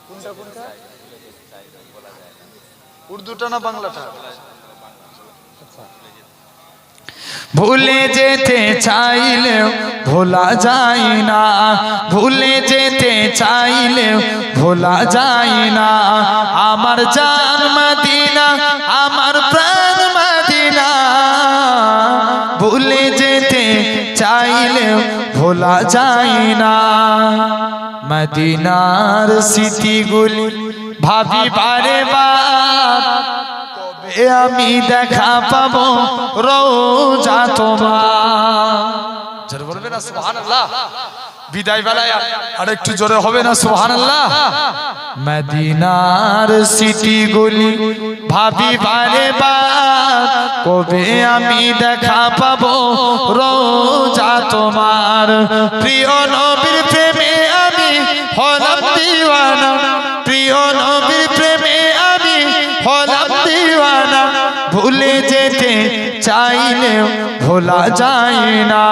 কোনটা কোনটা? উর্দুটা না বাংলাটা? ভুলে যেতে চাইলেও ভোলা যায় না, ভুলে যেতে চাইলেও ভোলা যায় না। আমার জান মদিনা, আমার প্রাণ মদিনা, ভুলে যেতে চাইলেও ভোলা যায় না। মদিনার স্মৃতিগুলি ভাবি বারে বার, কবে আমি দেখা পাবো রোজা তোমার। জোরে বলবে না সুবহানাল্লাহ? বিদায় বেলায় আর একটু জোরে হবে না সুবহানাল্লাহ? মদিনার স্মৃতিগুলি ভাবি বারে বার, কবে আমি দেখা পাবো রোজা তোমার। প্রিয় নবীর প্রেমে আমি হলাম দিওয়ানা, প্রিয় নবীর প্রেমে আমি হলাম দিওয়ানা। ভুলে যেতে চাইলেও ভোলা যায় না,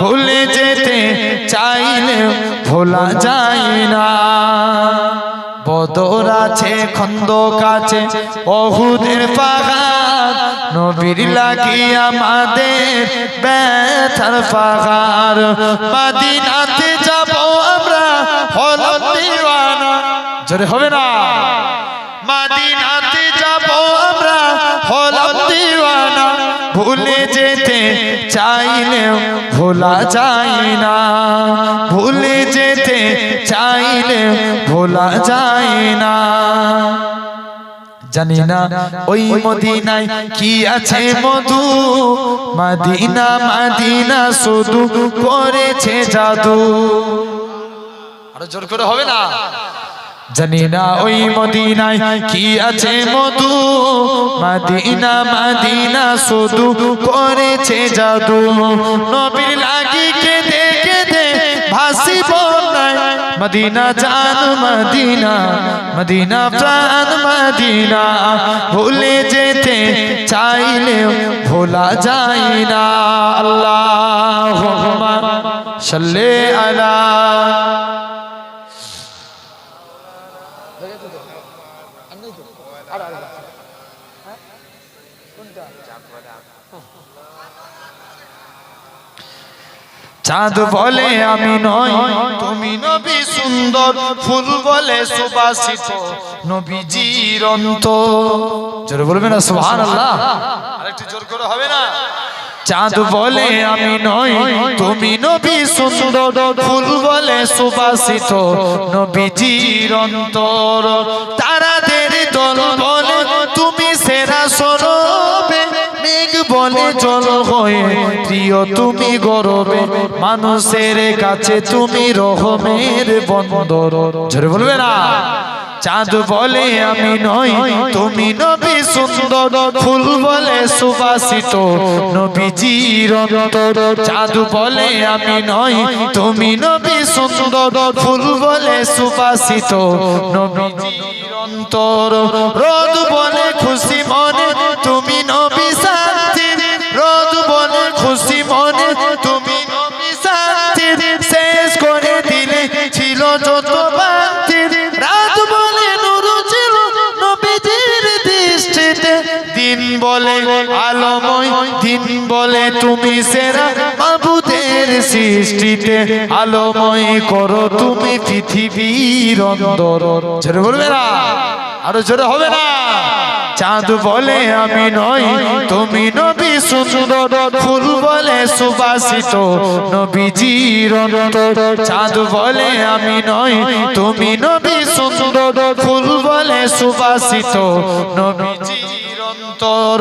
ভুলে যেতে চাইলেও ভোলা যায় না। বদর আছে, খন্দক আছে, ওহুদের পাহাড়, নবীর লাগি আমাদের ব্যথার পাহাড়। মদিনাতে যাব আমরা হলাম দিওয়ানা। জোরে হবে না? মদিনাতে যাব আমরা হলাম দিওয়ানা। ভুলে যেতে চাইলেও ভোলা যায় না, ভুলে যেতে চাইলেও ভোলা যায় না। জানি না ওই মদিনায় কি আছে মধু, মদিনা মদিনা শুধু করেছে জাদু। আরো জোর করে হবে না? জানি না ওই মদিনায় কি আছে মধু, মদিনা মদিনা শুধু করেছে জাদু। নবীর লাগি কেঁদে কেঁদে ভাসি বন্যায়, মদিনা জান মদিনা, মদিনা প্রাণ মদিনা। ভুলে যেতে চাইলেও ভোলা যায় না। আল্লাহুম্মা সাল্লি আলা। চাঁদ বলে আমি নই তুমি নবী সুন্দর, ফুল বলে সুবাসিত নবীজির অন্তর। জোরে বলবে না সুবহানাল্লাহ? আরেকটু জোর করে হবে না? চাঁদ বলে আমি নই তুমি নবী সুন্দর, ফুল বলে সুবাসিত নবীজির অন্তর। তারাদের দল বলে তুমি সেরা সরবে, মেঘ বলে জল হয়ে প্রিয় তুমি গরবে, মানুষের কাছে তুমি রহমের বন্দর। জোরে বলবে না? চাঁদ বলে আমি নই তুমি নবী সুন্দর, ফুল বলে সুবাসিত নবীজির অন্তর। চাঁদ বলে আমি নই তুমি নবী সুন্দর, ফুল বলে সুবাসিত নবীজির অন্তর। রোদ বলে খুশি মনে তুমি নবী শান্তি, রোদ বলে খুশি মনে তুমি নবী শান্তি। শেষ করে দিলে ছিল যত বান্তি, রাত বলে নূর ছিল নবীজির দৃষ্টিতে। দিন বলে আলোময়, দিন বলে তুমি সেরা মাবুদের সৃষ্টিতে। আলোময় করো তুমি পৃথিবীর অন্তর। জোরে বলবে না? আরো জোরে হবে না? চাঁদ বলে আমি নই তুমি নবী সুন্দর, ফুল বলে সুবাসিত নবীজির অন্তর। চাঁদ বলে আমি নই তুমি নবী সুন্দর, ফুল বলে সুবাসিত নবীজির অন্তর।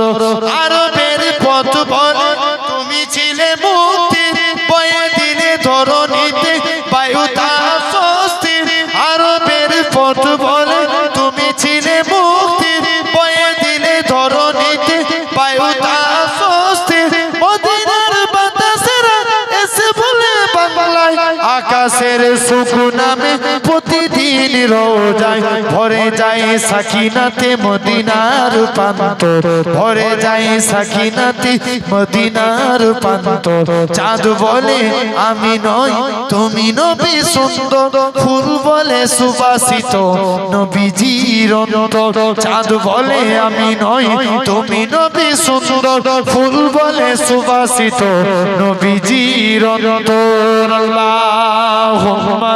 আরবের পথ বলে তুমি ছিলে মুক্তি, বয়ে দিলে ধরণীতে বায়ুতা স্বস্তি। আরবের পথ বলে তুমি ছিলে মুক্তি, বয়ে দিলে ধরণীতে বায়ুতা স্বস্তি। মদিনার বাতাসেরা এসে বলে বাংলায় আকাশ আকাশের সুকুনামে প্রতিদিন রোজায় ভরে যায় সাকিনাতে মদিনার প্রান্তর, ভরে যায় সাকিনাতে মদিনার প্রান্তর। চাঁদ বলে আমি নই তুমি নবী সুন্দর, ফুল বলে সুবাসিত নবীজির অন্তর। চাঁদ বলে আমি নই তুমি নবী সুন্দর, ফুল বলে সুবাসিত নবীজির অন্তর। আল্লাহুম্মা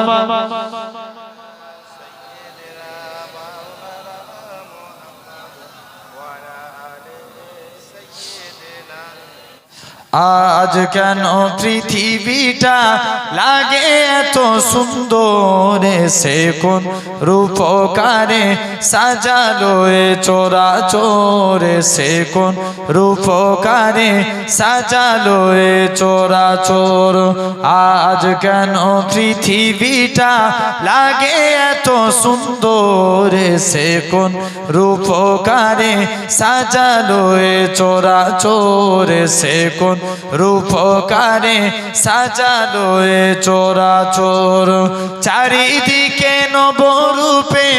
আজ কেন পৃথিবীটা লাগে এত সুন্দর, সে কোন রূপকারে সাজালো এ চরাচর, সে কোন রূপকারে সাজালো এ চরাচর। আজ কেন পৃথিবীটা লাগে এত সুন্দর, সে কোন রূপকারে সাজালো এ চরাচর, সে কোন রূপকারে সাজালো এ চরাচর। চারিদিকে নবরূপে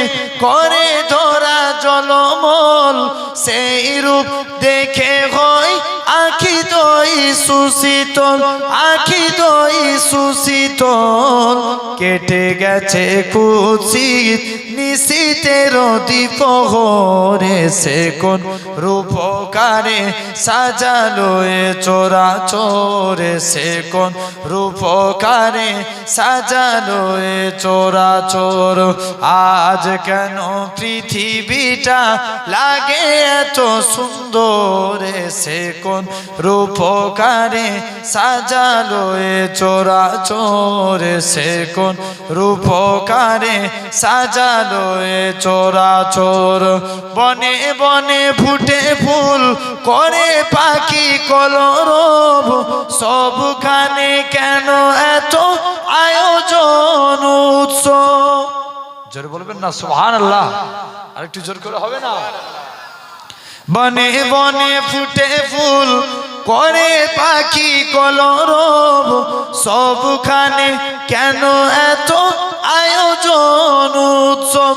করে ধরা জলমল, সেই রূপ দেখে হয় আখি দই সুশীতল, আখি দই সুশীতল। কেটে গেছে কুৎসিত নিশীতের দ্বিপ্রহরে, সে কোন রূপকারে সাজালো এ চরাচর, সে কোন রূপকারে সাজালো এ চরাচর। আজ কেন পৃথিবীটা লাগে এত সুন্দর, সে কোন রূপকারে সাজালো এ চরাচর, সে কোন রূপকারে সাজালো এ চরাচর। বনে বনে ফুটে ফুল করে পাখি কলরব, সবখানে কেন এত আয়োজন উৎসব। জোরে বলবেন না সুবহানাল্লাহ, আরেকটু জোর করে হবে না? বনে বনে ফুটে ফুল করে পাখি কলরব, সবখানে কেন এত আয়োজন উৎসব,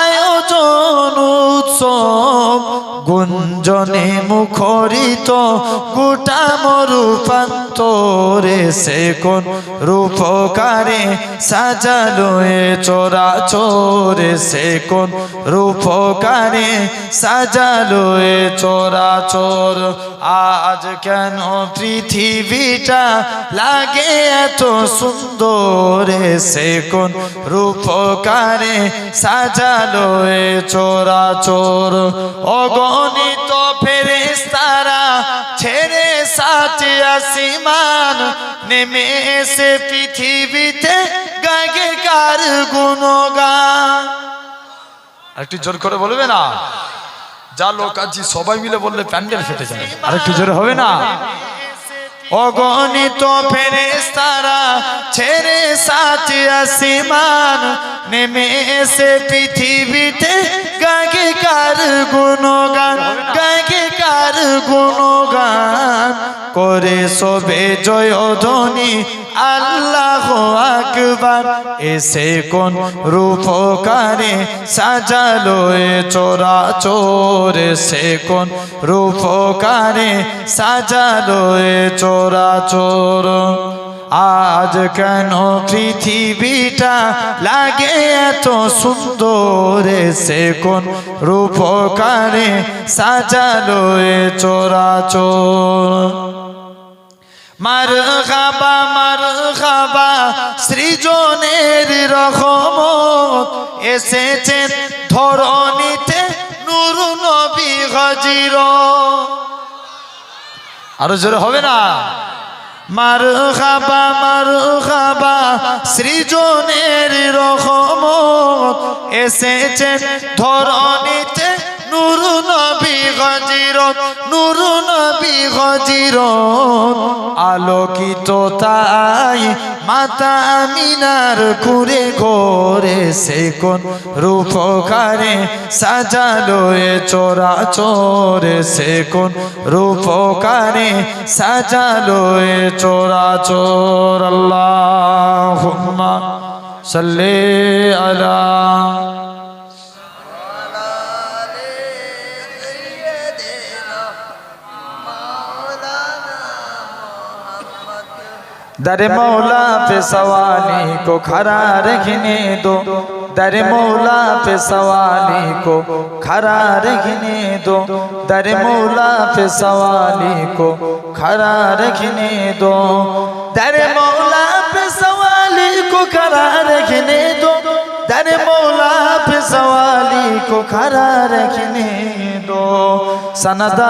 আয়োজন উৎসব। গুঞ্জনে মুখরিত গোটা মরুপ্রান্তরে, সে কোন রূপকারে সাজালো এ চরাচর, সে কোন রূপকারে সাজালো এ চরাচর। আজ কেন পৃথিবীটা লাগে এত সুন্দর, সে কোন রূপকারে সাজালো এ চরাচর। অগণিত ফেরেশতারা ছেড়ে সাত আসমান, নেমে এসে পৃথিবীতে গাগে কার গুণগান। একটু জোর করে বলবে না? যা লোক আছি সবাই মিলে বললে প্যান্ডেল ফেটে যাবে, আরেকটু জোরে হবে না? অগণিত ফেরেশতারা ছেড়ে সাত আসমান, নেমে এসে পৃথিবীতে গাগে কার গুণগান, গাগে কার গুণগান। করে সবে জয়ধ্বনি আল্লাহু আকবার, এসে কোন রূপকারে সাজালো এ চরাচর, সে কোন রূপকারে সাজালো এ চরাচর। আজ কেন পৃথিবীটা লাগে এত সুন্দর, সে কোন রূপকারে সাজালো এ চরাচর। মারহাবা মারহাবা সৃজনের রহমত, এসেছেন ধরণীতে নূর নবী হযরত। আরো জোরে হবে না? মারহাবা মারহাবা সৃজনের রহমত, এসেছেন ধরণীতে নূর নবী হযরত, নূর নবী হযরত। আলোকিত তাই মাতা আমিনার কুরে ঘরে সে কোন রূপকারে সাজালো এ চরাচরে সে কোন রূপকারে সাজালো এ চরাচর আল্লাহুম্মা সাল্লি আলা दर मौला पे सवाली को खड़ा रखने दो दर मौला पे सवाली को खड़ा रखने दो दर मौला पे सवाली को खड़ा रखने दो दर मौला पे सवाली को खड़ा रखने दो दर मौला पे सवाली को खड़ा रखने दो सनदा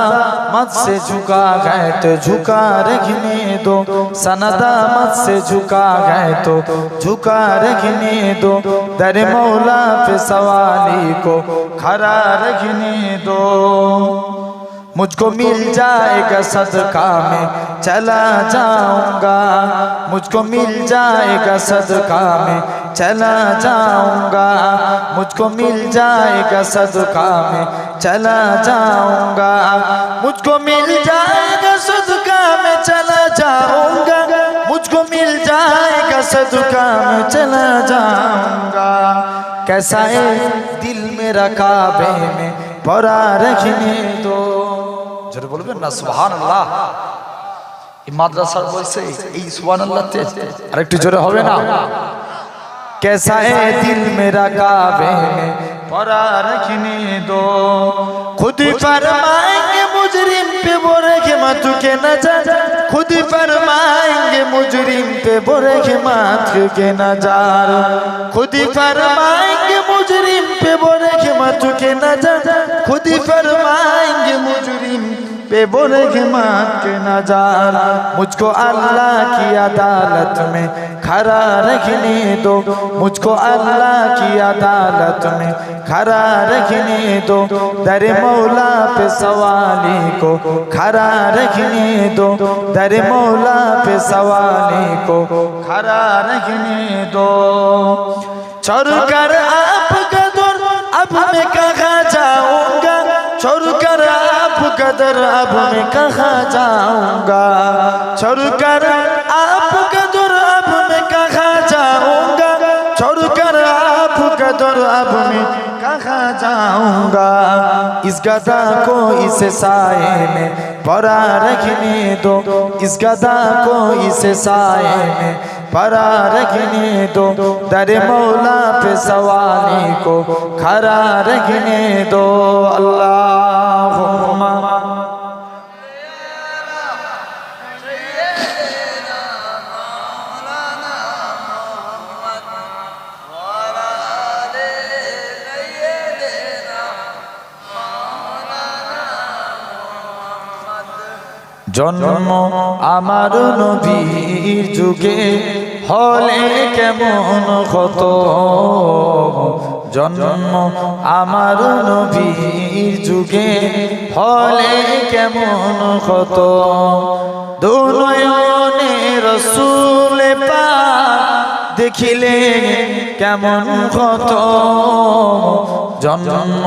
मत से झुका गए तो झुका रखने दो सनदा मत से झुका गए तो झुका रखने दो दर मौला पे सवाली को खड़ा रखने दो मुझको मिल जाएगा सदका में चला जाऊंगा मुझको मिल जाएगा सदका में चला जाऊंगा मुझको मिल जाएगा सदका में चला जाऊंगा मुझको मिल जाएगा सदका में चला जाऊंगा मुझको मिल जाएगा सदका में चला जाऊंगा कैसा है दिल मेरा काबे में परा रखने दो जरूर बोलबेन ना सुबहानाल्लाह এই মাদ্রাসার বলছে এই সুবহানাল্লাহ তে আরেকটু জোরে হবে না कैसा है दिल मेरा काबे में परा रखने दो खुद फरमाएंगे मुजरिम पे बोरे के मत के न जा खुद फरमाएंगे मुजरिम पे बोरे के मत के न जा खुद फरमाएंगे मुजरिम पे बोरे के मत के न जा खुद फरमाएंगे मुजरिम पे बोले के मात के नजार मुझको अल्लाह की अदालत में खड़ा रखने दो मुझको अल्लाह की अदालत में खड़ा रखने दो दर मौला पे सवाली को खड़ा रखने दो दर मौला पे सवाली को खड़ा रखने दो छोड़कर आपका दौर अब मैं कहाँ जाऊंगा छोड़कर आपका दर अब मैं कहाँ जाऊंगा छोड़कर आपका दर अब मैं कहाँ जाऊंगा छोड़कर आपका दर अब मैं कहाँ जाऊंगा इस गदा को इस साए में परा रखने दो इस गदा को इस साए में परा रखने दो दर मौला पे सवाली को खड़ा रखने दो अल्लाहुम्मा জন্ম আমার নবীর যুগে হলে কেমন হতো জন্ম আমার নবীর যুগে হলে কেমন হতো দুনয়নে রাসূল পাক দেখিলে কেমন হতো জন্ম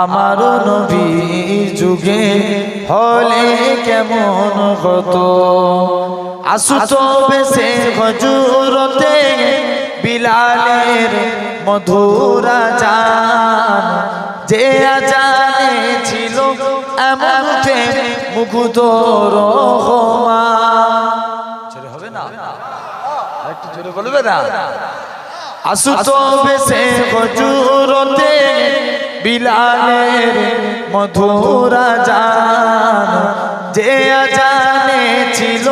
আমার নবীর যুগে হলে কেমন হতো আসুতো বেশে হজুরতে বিলালের মধুর আজান যে আজানে ছিল এমন মুগ্ধ রহমান হবে না একটু জোরে বলবে না আসুতো বেশে হজুরতে বিলালের মধুর আজান যে আজানে ছিল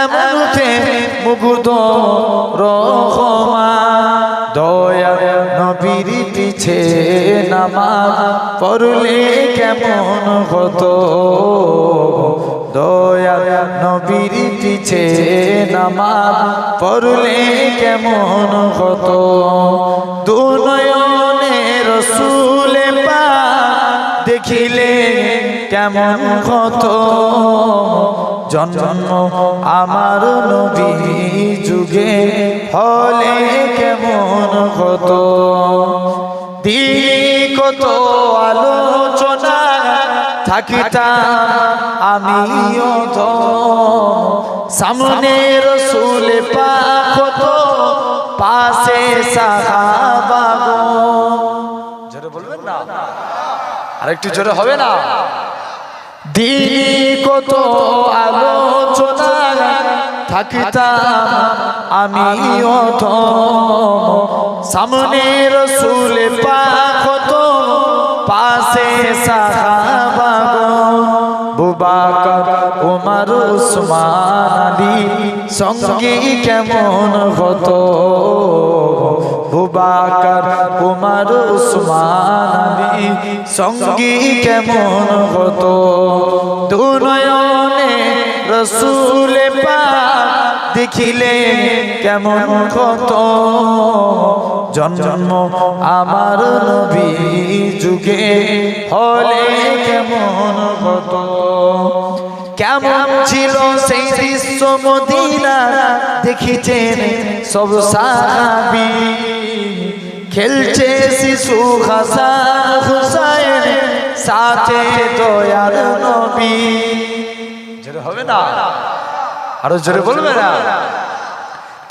এমন মুগ্ধ রহমান দয়া নবীর পিছে নামাজ পড়লে কেমন হতো দয়া নবীর পিছে নামাজ পড়লে কেমন হতো দুনয়নে রাসূল পাক দেখিলে কেমন হতো জন্ম আমার নবী যুগে হলে কেমন হতো। দিন কত আলোচনা থাকিতাম আমিও তো, সামনে রসুল পাক হতো পাশে সাহাবাগণ। জোরে বলবেন না, আরেকটু জোরে হবে না? দিন কত আলোচনা থাকিতাম আমিও তো, সামনে রসুল পাক হতো পাশে সাহাবাগণ। আবু বকর ওমর উসমান আলী সঙ্গী কেমন হতো। আবু বকর ওমর উসমান আলী সঙ্গী কেমন হতো। দু নয়নে রসুল পাক দেখিলে কেমন হতো। জন্ম আমার নবী যুগে হলে কেমন হতো। কেমন ছিল সেই দৃশ্য মদিনা দেখিছেন সব সাহাবী। খেলছে শিশু হাসান হুসাইন সাথে দয়ার নবী। জোরে হবে না, আরো জোরে বলবে না?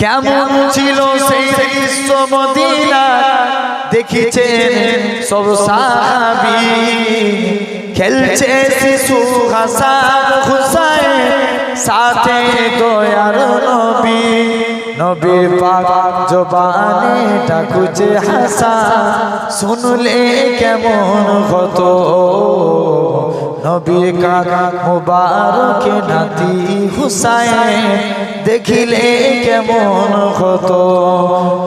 কেমন ছিল সেই দৃশ্য মদিনা দেখিছেন সব সাহাবী। খেলছে শিশু হাসান হুসাইন সাথে দয়ার নবী। নবীর পাক জবানে ডাকুছে হাসান শুনলে কেমন হতো। নবীর কাকা মুবারকে নাতি হুসাইন দেখিলে কেমন হতো।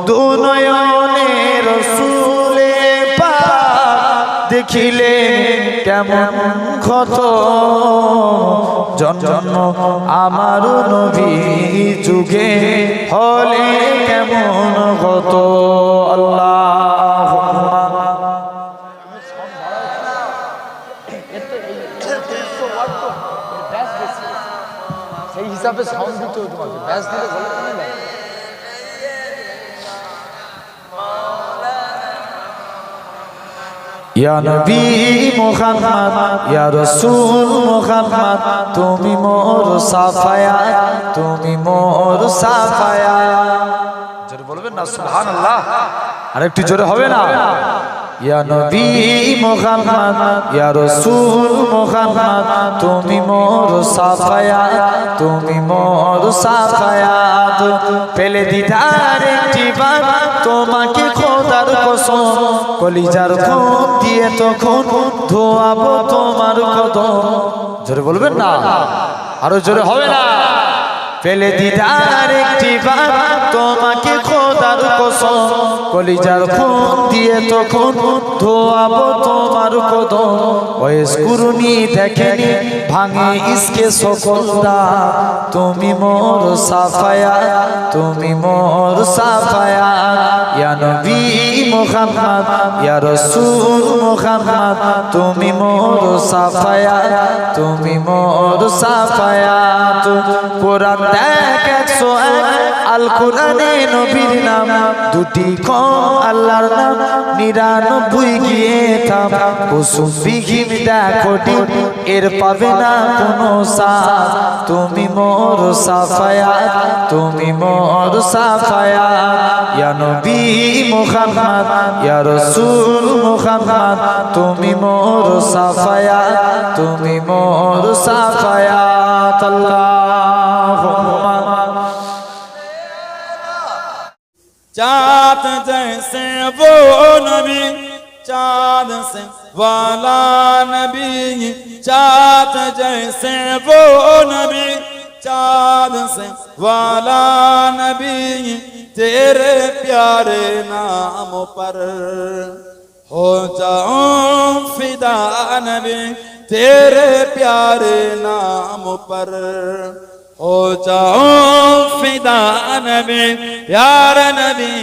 দু নয়নে রসুলে পাক দেখিলে কেমন হতো। জন্ম আমার নবী যুগে হলে কেমন হতো। আল্লাহুম্মা সেই হিসাবে সাউন্ড দিতে হবে তোমাকে, ব্যাস দিলে বলে না। ইয়া নবী মুহাম্মদ ইয়া রাসূল মুহাম্মদ তুমি মোর সাফায়াত, তুমি মোর সাফায়াত। জোরে বলবেন না সুবহানাল্লাহ? আরেকটু জোরে হবে না? ইয়া নবী মুহাম্মদ ইয়া রাসূল মুহাম্মদ তুমি মোর সাফায়াত, তুমি মোর সাফায়াত। পেলে দিদার একটি বার তোমাকে খোদার কসম, কলিজার খুন দিয়ে তখন ধোয়াবো তোমার কদম। জোরে বলবেন না, আরো জোরে হবে না? পেলে দিদার একটি বার তোমাকে খোদার কসম, কলিজার খুন দিয়ে তখন ধোয়াবো তোমার কদম। বয়স কুরুনি দেখেনি ভাঙে ইসকে সকল দাগ, তুমি মোর সাফায়াত, তুমি মোর সাফায়াত। ইয়া নবী মুহাম্মদ ইয়া রাসূল মুহাম্মদ তুমি মোর সাফায়াত, তুমি মোর সাফায়াত। কোরআন দেখ 101 আল কোরআনে নবীর নাম, দুটি কম আল্লাহর নাম 99 গিয়ে থাম। কুসুম বিহীন দেখোটি এর পাবে না কোনো সাথ, তুমি মোর সাফায়াত, তুমি মোর সাফায়াত। ইয়া নবী মুহাম্মদ ইয়া রাসূল মুহাম্মদ তুমি মোর সাফায়াত, তুমি মোর সাফায়াত। আল্লাহুম্মা चाँद जैसे वो नबी, चाँद से वाला नबी। चाँद जैसे वो नबी, चाँद से वाला नबी। तेरे प्यारे नाम पर हो जाऊं फिदा नबी, तेरे प्यारे नाम पर हो जाऊं फिदा नबी। प्यारे नबी,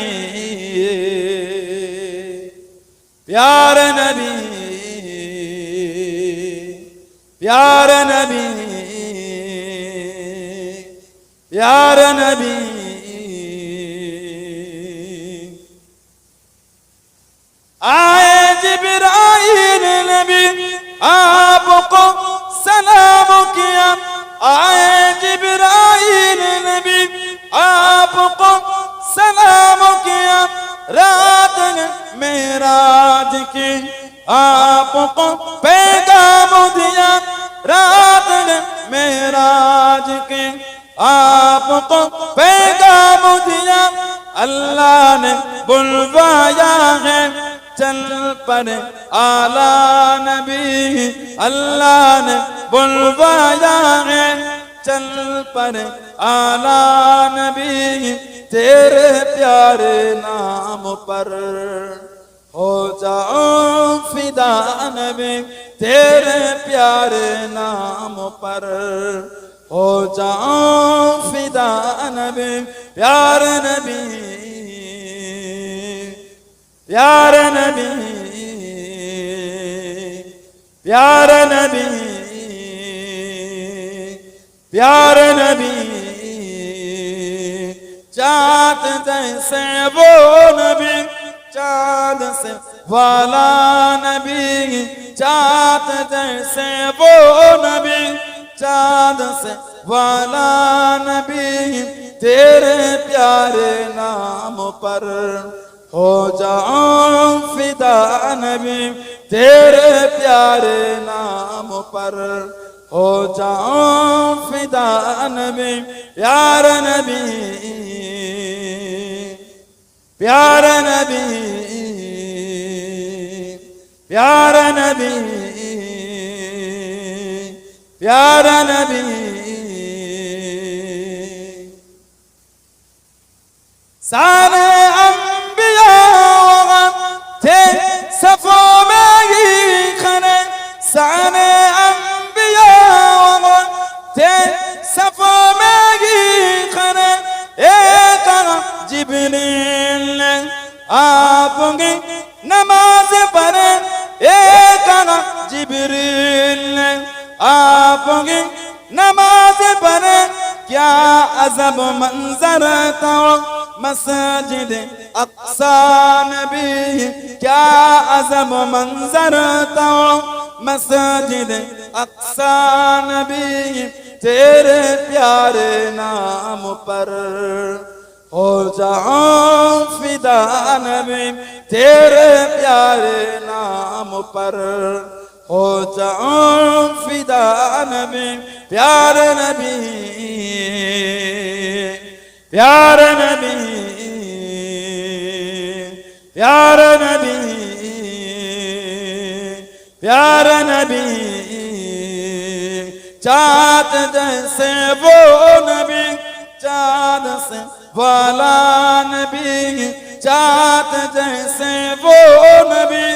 प्यारे नबी, प्यारे नबी। प्यारे नबी आए जिब्राइल नबी आपको सलाम किया आए जिब्राइल नबी आपको सलाम किया रात मेराज की आपको पैगाम दिया रात मेराज के आपको पैगाम दिया अल्लाह ने बुलवाया है चल पर आला नबी अल्लाह ने बुलवाया है चल पर आला नबी तेरे प्यारे नाम पर हो जाओ फिदा नबी तेरे प्यारे नाम पर हो जाओ फिदा नबी प्यारे नबी प्यारे नबी प्यारे नबी प्यारे नबी चाँद जैसे वो नबी चाँद से वाला नबी चाँद जैसे वो नबी चाँद से वाला नबी तेरे प्यारे नाम पर हो जाओ फिदा नबी तेरे प्यारे नाम पर हो जाओ फिदा नबी प्यारे नबी प्यारे नबी प्यारे नबी प्यारे नबी सारे अंबिया थे सफों में ही खड़े सारे अंबिया थे सफों में ही खड़े एक जिब्रील आपकी नमाज पढ़े एक जिब्रील आपकी नमाज पढ़े क्या अजब मंजर था मस्जिद अक्सा नबी क्या अजब मंजर था मस्जिद अक्सा नबी तेरे प्यारे नाम पर हो जाओ फिदा नबी तेरे प्यारे नाम पर हो जाओ फिदा नबी प्यारे नबी प्यारे नबी प्यारे नबी प्यारे नबी चाँद जैसे वो नबी चाँद से वाला नबी चाँद जैसे वो नबी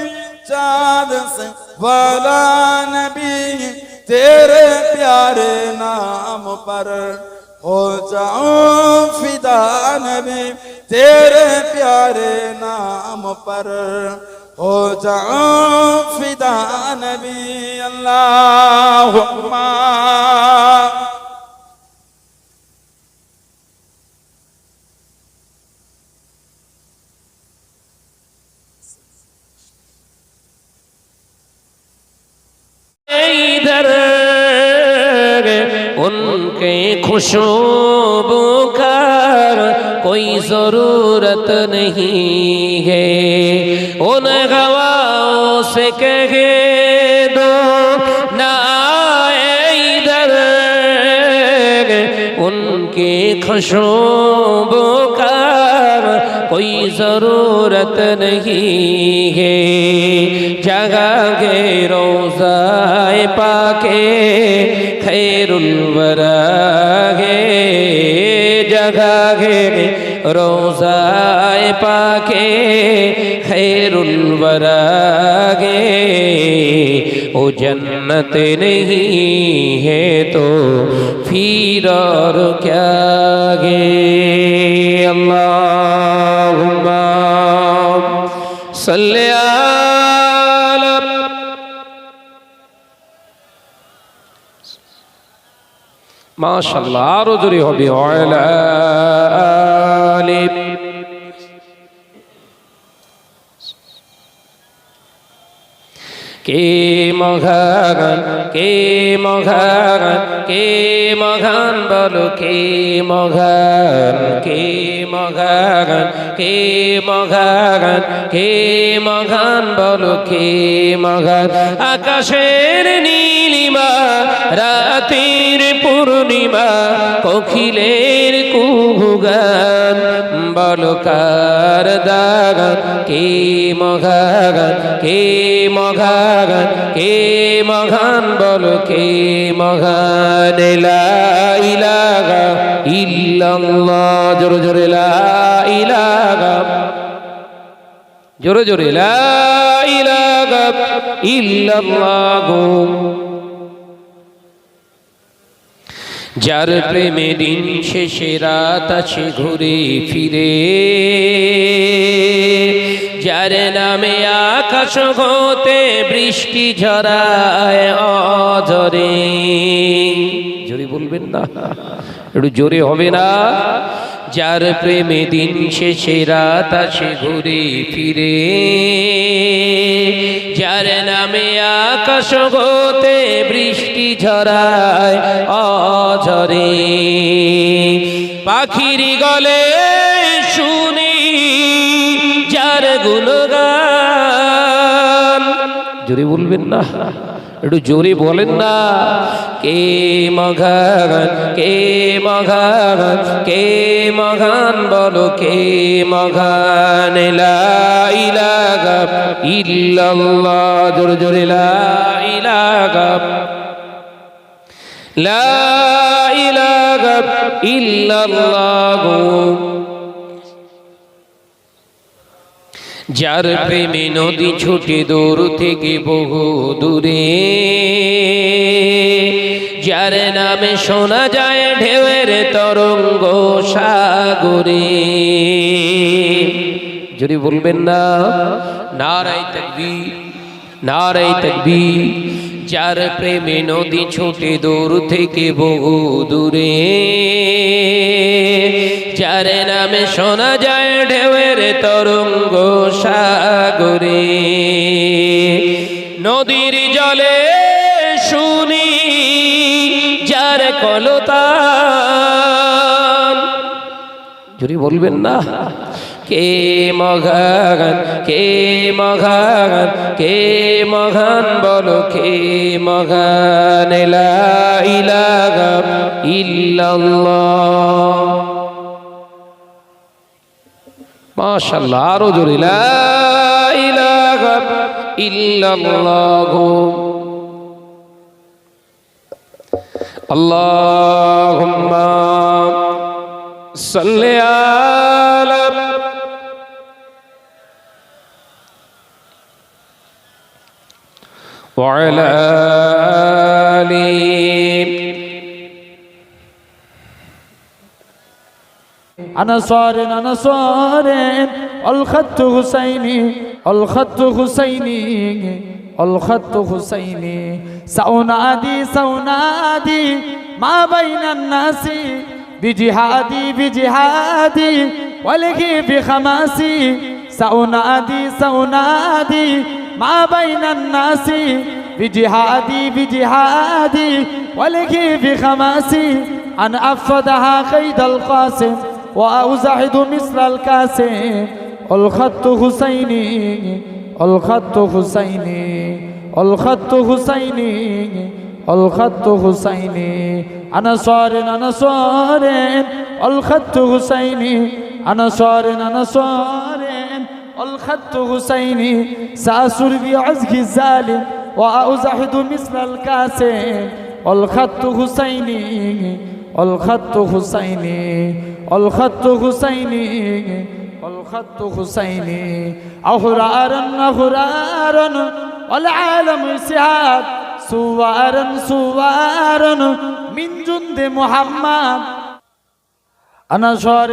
चाँद से वाला नबी तेरे प्यारे नाम पर हो जाओ फिदा नबी तेरे प्यारे नाम पर हो जाओ फिदा नबी अल्लाहुम्मा इधर उनके खुशबू का कोई जरूरत नहीं है उन हवाओं से कहे दो ना आए इधर उनके खुशबू का कोई जरूरत नहीं है जगह के रोज़ाए पाके खैरुल वरा है जगह के रोज़ाए पाके खैरुल वरा है वो जन्नत नहीं है तो फिर और क्या है अल्लाहुम्मा सल्ली মাশাআল্লাহ, আরো জোরে হবে। ওয়ালা আলি। কে মহান, কে মহান, কে মহান বলো, কে মহান, কে মহান, কে মহান, কে মহান বলো, কে মহান। আকাশের নীলিমা, রাতের পূর্ণিমা, কোকিলের কুহুগান বলো কার দাগান। কে মহান, কে মহান, কে মহান বলো, কে মহান। লা ইলাহা ইল্লাল্লাহ, জোরে জোরে লা ইলাহা, জোরে জোরে লা ইলাহা ইল্লাল্লাহ। যার প্রেমে দিন শেষে রাত আছে ঘুরে ফিরে, যার নামে আকাশ হতে বৃষ্টি ঝরায় অঝরে। জোরে বলবেন না, একটু জোরে হবে না? যার প্রেমে দিন শেষে রাত আছে ঘুরে ফিরে, যার নামে আকাশ হতে বৃষ্টি ঝরায় অঝরে। পাখির গলে শুনি যার গুণগান। জোরে বলবেন না, একটু জোরে বলেন না। কে মহান, কে মহান, কে মহান বলো, কে মহান। লা ইলাহা ইল্লাল্লাহ, জোরে জোরে লা ইলাহা, লা ইলাহা ইল্লাল্লাহ। যার প্রেমে নদী ছুটে দূর থেকে বহু দূরে, যার নামে শোনা যায় ঢেউয়ের তরঙ্গ সাগরে। যদি বলবেন না, নারায়ে তাকবীর, নারায়ে তাকবীর। যার প্রেমে নদী ছুটে দূর থেকে বহু দূরে, যার নামে শোনা যায় ঢেউয়ের তরঙ্গ সাগরে। নদীর জলে শুনি যার কলতান। যদি বলবেন না, কে মহান, কে মহান, কে মহান বলো, কে মহান। লা ইলাহা ইল্লাল্লাহ। মাশাআল্লাহ, আরো জোরে লা ইলাহা ইল্লাল্লাহ। আল্লাহুম্মা সাল্লি আলা ওয়া আলা আলি। أنا صار الخط حسيني، الخط حسيني، الخط حسيني. سأنادي سأنادي ما بين الناس بجهادي بجهادي ولقي بخماسي. سأنادي سأنادي ما بين الناس بجهادي بجهادي ولقي بخماسي. أن أفدها قيد القاسم وأزعد مثل الكاسم. الخط حسيني، الخط حسيني، الخط حسيني، الخط حسيني. أنا صار الخط حسيني، أنا صار الخط حسيني. سأسر بعزق الظالم وأزعد مثل الكاسم. الخط حسيني، الخط حسيني، الخط حسيني، الخط حسيني. أحرارا أحرارا والعالم سعاد، سوارا سوارا من جند محمد. أنا صار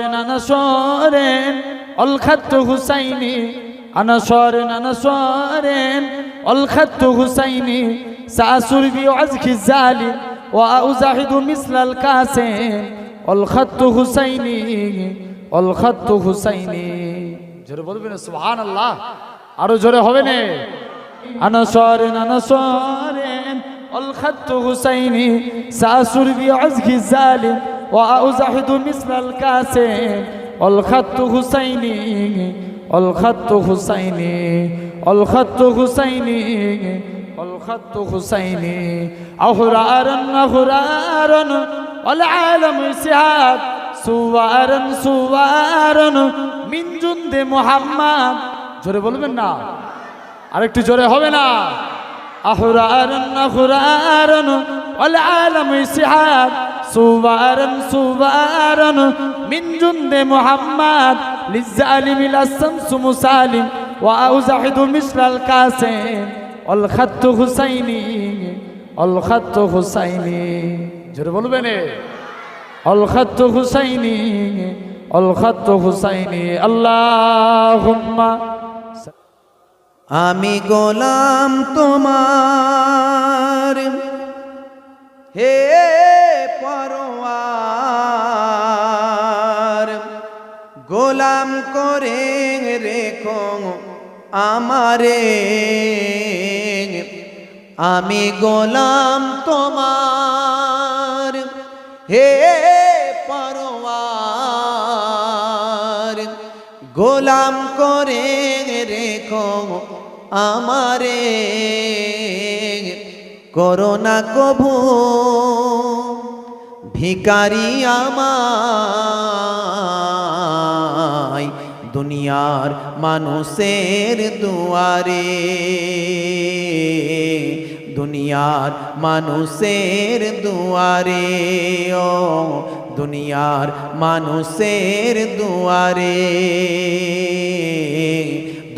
الخط حسيني، أنا صار الخط حسيني. سأسر بعزك الظالم وأزاحد مثل القاسم والخط حسيني والخط حسيني জোরে বলবেন সুবহানাল্লাহ আরো জোরে হবে না আনাসরেন আনাসরেন والخط حسيني سأسر بعزك الظالم وأزاحد مثل القاسم والخط حسيني والخط حسيني والخط حسيني والخط حسيني أحرارا أحرارا والعالم سعاد سوارا سوارا من جند محمد জোরে বলবেন না আরেকটু জোরে হবে না أحرارا أحرارا والعالم سعاد سوارا سوارا من جند محمد للظالم الشمس مسالم وأزاحد مثل القاسم والخط حسيني والخط حسيني জোরে বলবেন والخط حسيني والخط حسيني اللهم আমি গোলাম তোমার হে পরওয়ার গোলাম করে রেখো আমারে আমি গোলাম তোমার হে পরওয়ার গোলাম করে রেখো আমারে করোনা কভু ভিখারি আমায় দুনিয়ার মানুষের দুয়ারে দুনিয়ার মানুষের দুয়ারে ও দুনিয়ার মানুষের দুয়ারে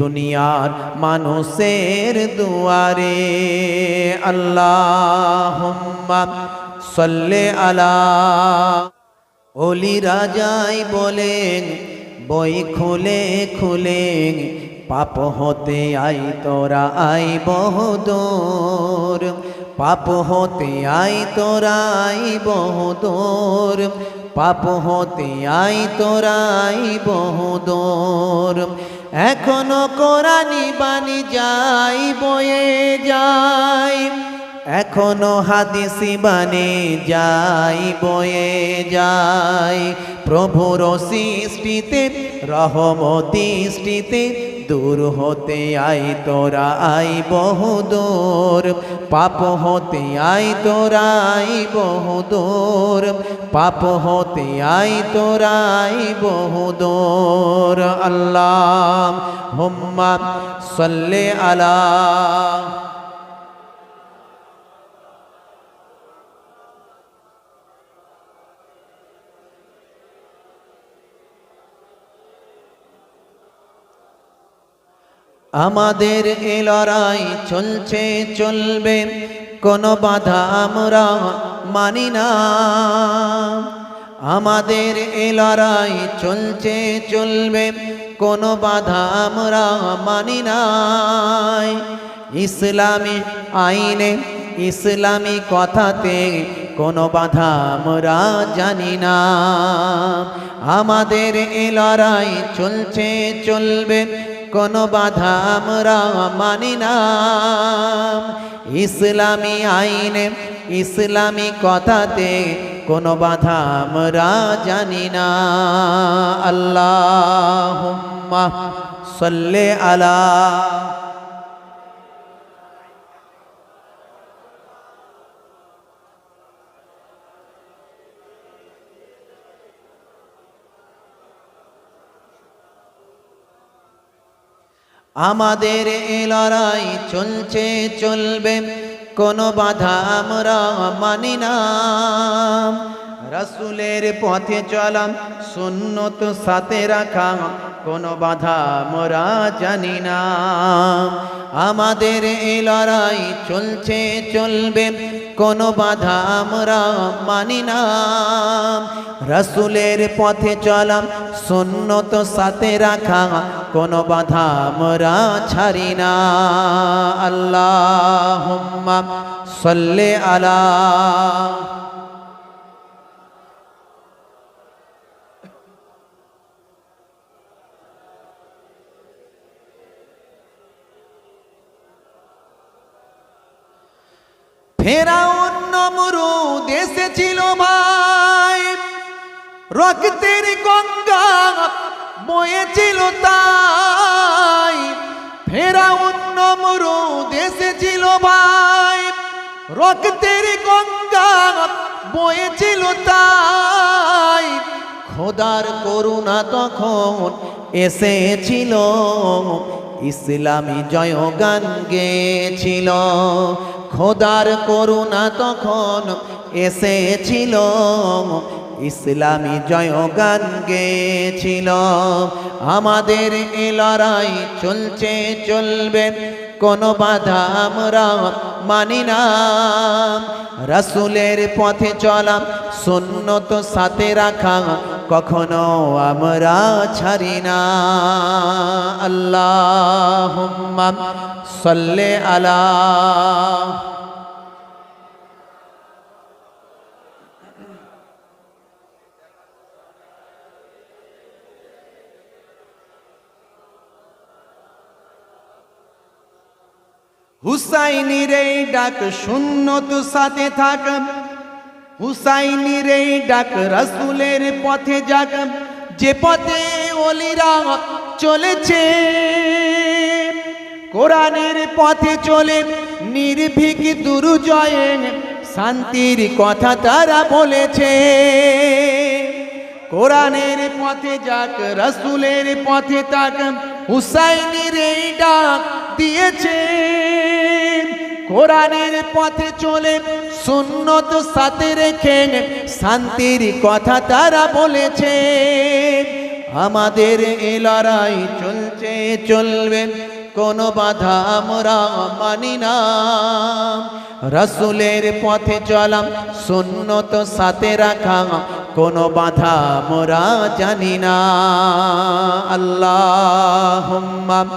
দুনিয়ার মানুষের দুয়ারে আল্লাহুম্মা সাল্লি আলা ওলি রাজাই বলেন বই খুলে খুলে পাপ হতে আই তোরা আই বহুদূর পাপ হতে আই তোরা আই বহুদূর পাপ হতে আই তোরা আই বহুদূর এখনো কোরআনি বাণী যাই বয়ে যাই এখনো হাদিসি বাণী যাই বয়ে যাই প্রভুর সৃষ্টিতে রহমতি সৃষ্টিতে দূর হতে আই তোরা আই বহুদূর পাপ হতে আই তোরা আই বহুদূর পাপ হতে আই তোরা আই বহুদূর আল্লাহুম্মা সাল্লি আলা আমাদের এ লড়াই চলছে চলবে কোনো বাধা আমরা মানি না আমাদের এ লড়াই চলছে চলবে কোনো বাধা আমরা মানি না ইসলামী আইনে ইসলামী কথাতে কোনো বাধা আমরা জানি না আমাদের এ লড়াই চলছে চলবে কোনো বাধা আমরা মানি না ইসলামী আইনে ইসলামী কথাতে কোনো বাধা আমরা জানি না আল্লাহুম্মা সাল্লি আলা আমাদের এ লড়াই চলছে চলবে কোনো বাধা আমরা মানি না রাসূলের পথে চলা সুন্নত সাথে রাখা কোনো বাধা আমরা জানি না আমাদের এ লড়াই চলছে চলবে কোনো বাধা আমরা মানি না রাসূলের পথে চলা সুন্নত সাথে রাখা কোনো বাধা আমরা ছাড়ি না আল্লাহুম্মা সাল্লি আলা ফেরাউন নমরুদ এসেছিল ভাই রক্তের গঙ্গা বয়েছিল তাই ফেরাউন নমরুদ এসেছিল ভাই রক্তের গঙ্গা বয়েছিল তাই খোদার করুণা তখন এসেছিল ইসলামী জয়গান গেয়েছিল খোদার করুণা তখন এসেছিল ইসলামী জয়গান গেয়েছিল আমাদের এ লড়াই চলছে চলবে কোনো বাধা আমরা মানি না রাসূলের পথে চলা সুন্নত সাথে রাখা কখনো আমরা ছাড়ি না আল্লাহুম্মা সাল্লি আলা হুসাইনির এই ডাক সুন্নত সাথে থাক হুসাইনির এই ডাক রাসূলের পথে যাক যে পথে ওলিরা চলেছে কোরআনের পথে চলে নির্ভীক দুর্জয়ে শান্তির কথা তারা বলেছে কোরআনের পথে যাক রাসূলের পথে তাক হুসাইনির এই ডাক দিয়েছে কোরআনের পথে চলে সুন্নত সাথে রেখে শান্তির কথা তারা বলেছে আমাদের এই লড়াই চলছে চলবে কোনো বাধা আমরা মানি না রাসূলের পথে চলা সুন্নত সাথে রাখা কোনো বাধা আমরা জানি না আল্লাহুম্মা